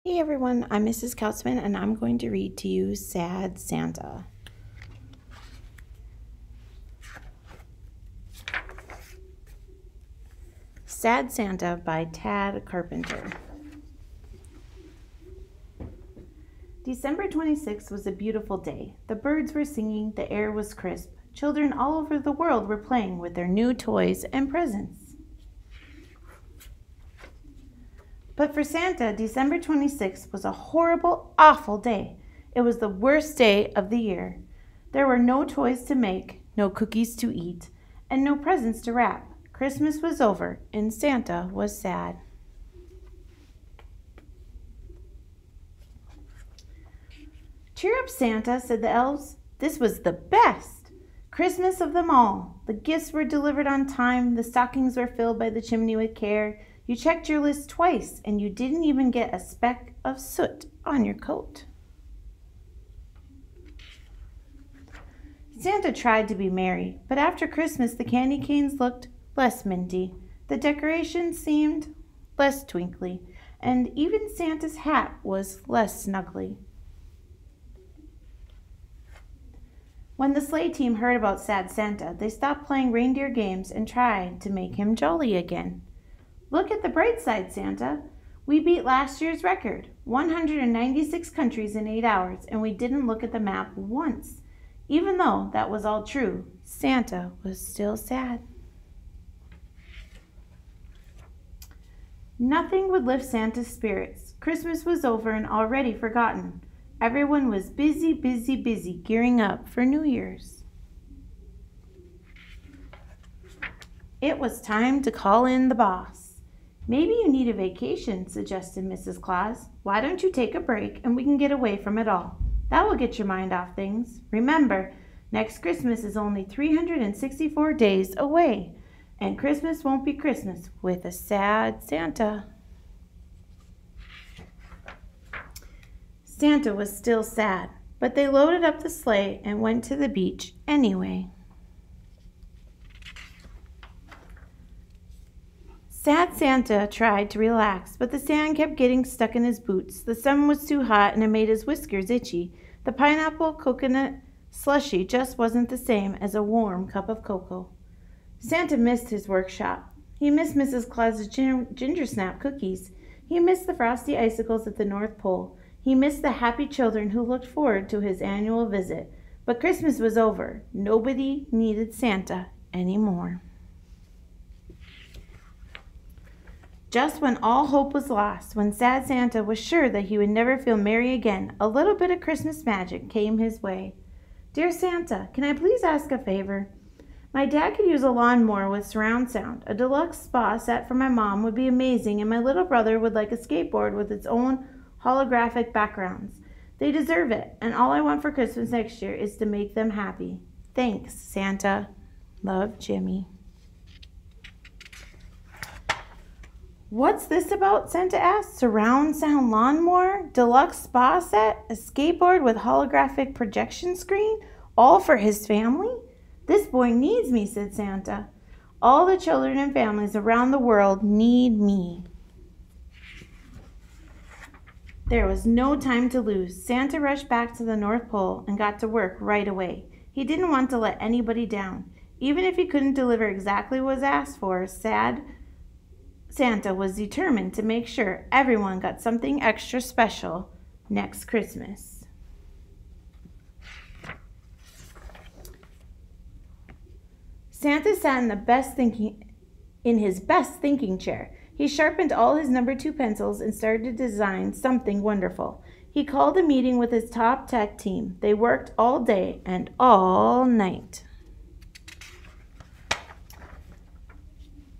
Hey everyone, I'm Mrs. Kautzman and I'm going to read to you Sad Santa. Sad Santa by Tad Carpenter. December 26th was a beautiful day. The birds were singing, the air was crisp. Children all over the world were playing with their new toys and presents. But for Santa, December 26th was a horrible, awful day. It was the worst day of the year. There were no toys to make, no cookies to eat, and no presents to wrap. Christmas was over, and Santa was sad. "Cheer up, Santa," said the elves. This was the best Christmas of them all. The gifts were delivered on time. The stockings were filled by the chimney with care. You checked your list twice, and you didn't even get a speck of soot on your coat. Santa tried to be merry, but after Christmas the candy canes looked less minty. The decorations seemed less twinkly, and even Santa's hat was less snuggly. When the sleigh team heard about Sad Santa, they stopped playing reindeer games and tried to make him jolly again. "Look at the bright side, Santa. We beat last year's record, 196 countries in 8 hours, and we didn't look at the map once." Even though that was all true, Santa was still sad. Nothing would lift Santa's spirits. Christmas was over and already forgotten. Everyone was busy, busy, busy gearing up for New Year's. It was time to call in the boss. "Maybe you need a vacation," suggested Mrs. Claus. "Why don't you take a break and we can get away from it all? That will get your mind off things. Remember, next Christmas is only 364 days away, and Christmas won't be Christmas with a sad Santa." Santa was still sad, but they loaded up the sleigh and went to the beach anyway. Sad Santa tried to relax, but the sand kept getting stuck in his boots. The sun was too hot and it made his whiskers itchy. The pineapple coconut slushy just wasn't the same as a warm cup of cocoa. Santa missed his workshop. He missed Mrs. Claus's ginger snap cookies. He missed the frosty icicles at the North Pole. He missed the happy children who looked forward to his annual visit. But Christmas was over. Nobody needed Santa anymore. Just when all hope was lost, when Sad Santa was sure that he would never feel merry again, a little bit of Christmas magic came his way. "Dear Santa, can I please ask a favor? My dad could use a lawnmower with surround sound. A deluxe spa set for my mom would be amazing, and my little brother would like a skateboard with its own holographic backgrounds. They deserve it, and all I want for Christmas next year is to make them happy. Thanks, Santa. Love, Jimmy." "What's this about?" Santa asked. "Surround sound lawnmower, deluxe spa set, a skateboard with holographic projection screen, all for his family? This boy needs me," said Santa. "All the children and families around the world need me." There was no time to lose. Santa rushed back to the North Pole and got to work right away. He didn't want to let anybody down. Even if he couldn't deliver exactly what was asked for, Santa was determined to make sure everyone got something extra special next Christmas. Santa sat in his best thinking chair. He sharpened all his number 2 pencils and started to design something wonderful. He called a meeting with his top tech team. They worked all day and all night.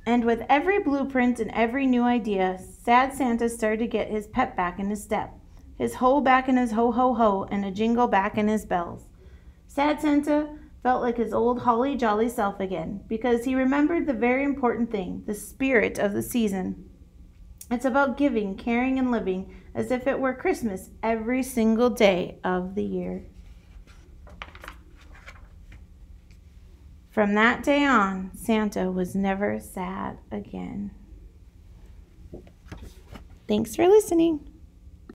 And with every blueprint and every new idea, Sad Santa started to get his pep back in his step, his ho back in his ho-ho-ho, and a jingle back in his bells. Sad Santa felt like his old holly jolly self again, because he remembered the very important thing, the spirit of the season. It's about giving, caring, and living as if it were Christmas every single day of the year. From that day on, Santa was never sad again. Thanks for listening.